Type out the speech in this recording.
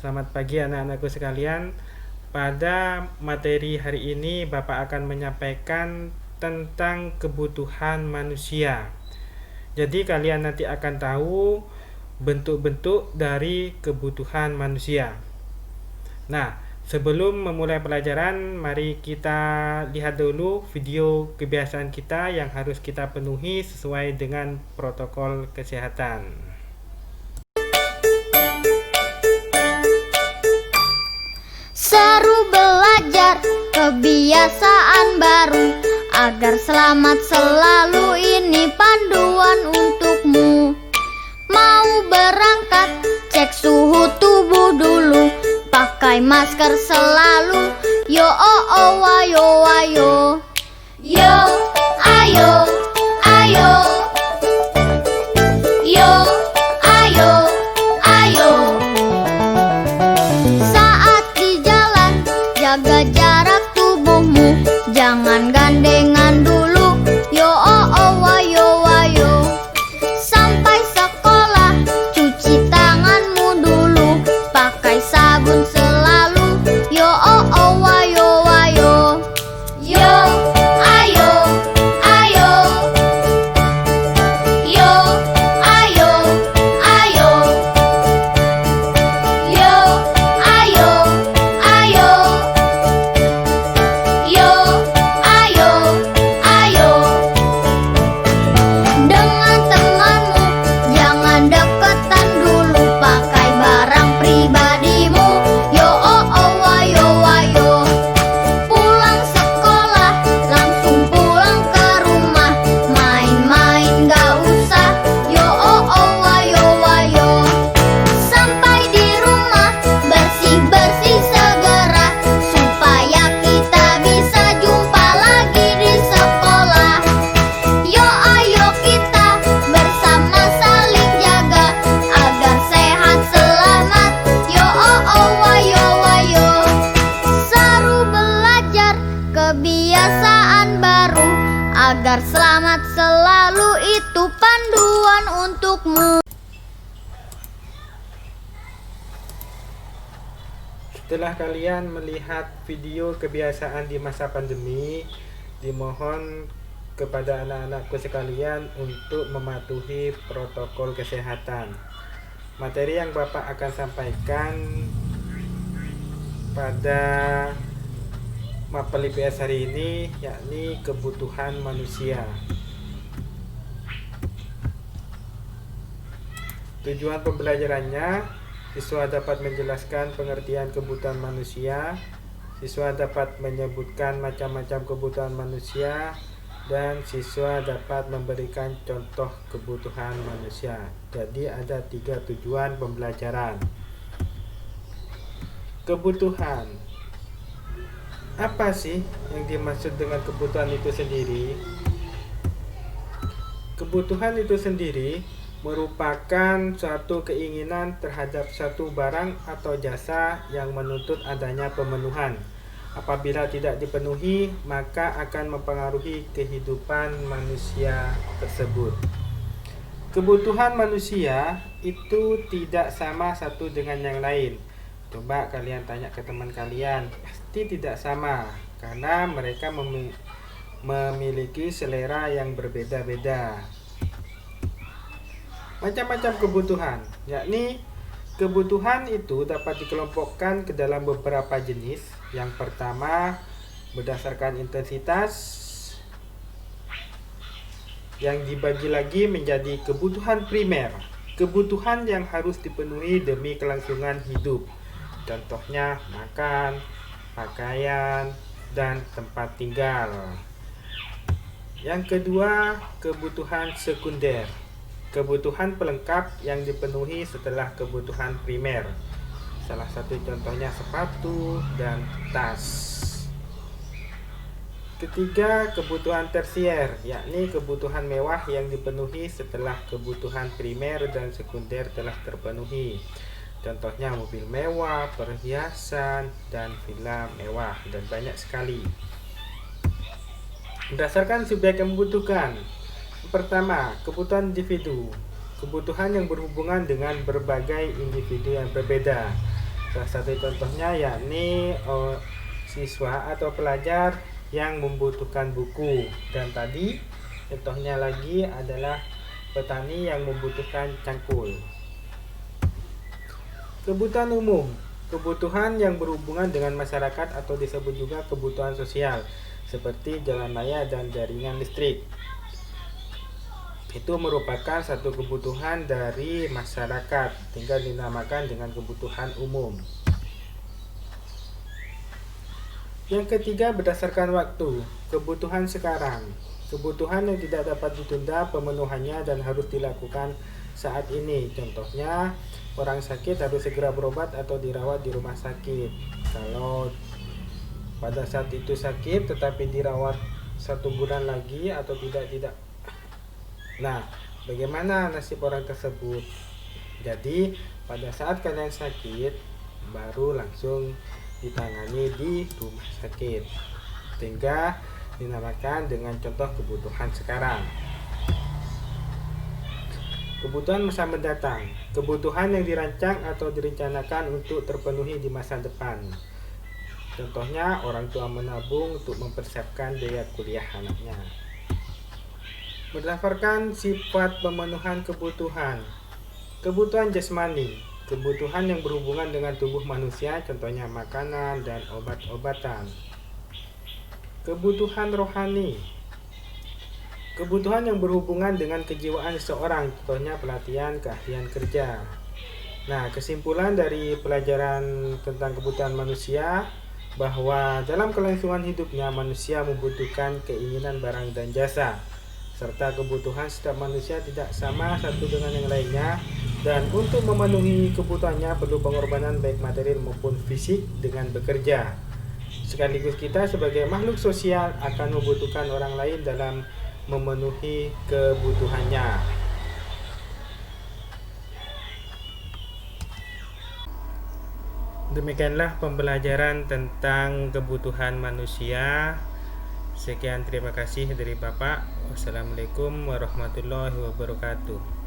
Selamat pagi anak-anakku sekalian. Pada materi hari ini Bapak akan menyampaikan tentang kebutuhan manusia. Jadi kalian nanti akan tahu bentuk-bentuk dari kebutuhan manusia. Nah, sebelum memulai pelajaran, mari kita lihat dulu video kebiasaan kita yang harus kita penuhi sesuai dengan protokol kesehatan. Seru belajar kebiasaan baru agar selamat selalu, ini panduan untukmu. Mau berangkat, cek suhu tubuh dulu, pakai masker selalu. Yo oh oh ayo ayo. Yo ayo ayo. Yo ayo ayo. Saat di jalan jaga jarak tubuhmu, jangan gandengan dulu. Yo oh oh ayo ayo. Sampai sekolah cuci tanganmu dulu, pakai sabun selalu. Yo oh oh ayo ayo. Yo ayo ayo. Yo ayo ayo. Yo ayo ayo. Yo ayo ayo. Dengan temanmu jangan deketan dulu, pakai barang pribadimu. Yo oh oh ayo ayo. Pulang sekolah langsung pulang ke rumah, main-main gak usah. Yo oh oh ayo ayo. Sampai di rumah bersih-bersih segera, supaya kita bisa jumpa lagi di sekolah. Yo ayo kita bersama saling jaga agar sehat selamat. Yo oh oh ayo ayo. Seru belajar kebiasaan baru agar selamat selalu, itu panduan untukmu. Setelah kalian melihat video kebiasaan di masa pandemi, dimohon kepada anak-anakku sekalian untuk mematuhi protokol kesehatan. Materi yang Bapak akan sampaikan pada mapel IPS hari ini yakni kebutuhan manusia. Tujuan pembelajarannya, siswa dapat menjelaskan pengertian kebutuhan manusia, siswa dapat menyebutkan macam-macam kebutuhan manusia, dan siswa dapat memberikan contoh kebutuhan manusia. Jadi ada 3 tujuan pembelajaran. Kebutuhan. Apa sih yang dimaksud dengan kebutuhan itu sendiri? Kebutuhan itu sendiri merupakan suatu keinginan terhadap suatu barang atau jasa yang menuntut adanya pemenuhan. Apabila tidak dipenuhi, maka akan mempengaruhi kehidupan manusia tersebut. Kebutuhan manusia itu tidak sama satu dengan yang lain. Coba kalian tanya ke teman kalian, pasti tidak sama, karena mereka memiliki selera yang berbeda-beda. Macam-macam kebutuhan, yakni kebutuhan itu dapat dikelompokkan ke dalam beberapa jenis. Yang pertama, berdasarkan intensitas, yang dibagi lagi menjadi kebutuhan primer, kebutuhan yang harus dipenuhi demi kelangsungan hidup. Contohnya makan, pakaian, dan tempat tinggal. Yang kedua, kebutuhan sekunder, kebutuhan pelengkap yang dipenuhi setelah kebutuhan primer. Salah satu contohnya sepatu dan tas. Ketiga, kebutuhan tersier, yakni kebutuhan mewah yang dipenuhi setelah kebutuhan primer dan sekunder telah terpenuhi. Contohnya mobil mewah, perhiasan, dan villa mewah, dan banyak sekali. Berdasarkan subjek yang membutuhkan. Pertama, kebutuhan individu. Kebutuhan yang berhubungan dengan berbagai individu yang berbeda. Salah satu contohnya yakni siswa atau pelajar yang membutuhkan buku, dan tadi contohnya lagi adalah petani yang membutuhkan cangkul. Kebutuhan umum, kebutuhan yang berhubungan dengan masyarakat atau disebut juga kebutuhan sosial, seperti jalan raya dan jaringan listrik. Itu merupakan satu kebutuhan dari masyarakat, tinggal dinamakan dengan kebutuhan umum. Yang ketiga, berdasarkan waktu, kebutuhan sekarang. Kebutuhan yang tidak dapat ditunda pemenuhannya dan harus dilakukan saat ini. Contohnya, orang sakit harus segera berobat atau dirawat di rumah sakit. Kalau pada saat itu sakit tetapi dirawat 1 bulan lagi atau tidak. Nah, bagaimana nasib orang tersebut? Jadi, pada saat kalian sakit, baru langsung ditangani di rumah sakit, sehingga dinamakan dengan contoh kebutuhan sekarang. Kebutuhan masa mendatang, kebutuhan yang dirancang atau direncanakan untuk terpenuhi di masa depan. Contohnya, orang tua menabung untuk mempersiapkan biaya kuliah anaknya. Berdasarkan sifat pemenuhan kebutuhan, kebutuhan jasmani, kebutuhan yang berhubungan dengan tubuh manusia, contohnya makanan dan obat-obatan. Kebutuhan rohani, kebutuhan yang berhubungan dengan kejiwaan seseorang, contohnya pelatihan keahlian kerja. Nah, kesimpulan dari pelajaran tentang kebutuhan manusia, bahwa dalam kelangsungan hidupnya manusia membutuhkan keinginan barang dan jasa, serta kebutuhan setiap manusia tidak sama satu dengan yang lainnya, dan untuk memenuhi kebutuhannya perlu pengorbanan baik material maupun fisik dengan bekerja. Sekaligus kita sebagai makhluk sosial akan membutuhkan orang lain dalam memenuhi kebutuhannya. Demikianlah pembelajaran tentang kebutuhan manusia. Sekian, terima kasih dari Bapak. Wassalamualaikum warahmatullahi wabarakatuh.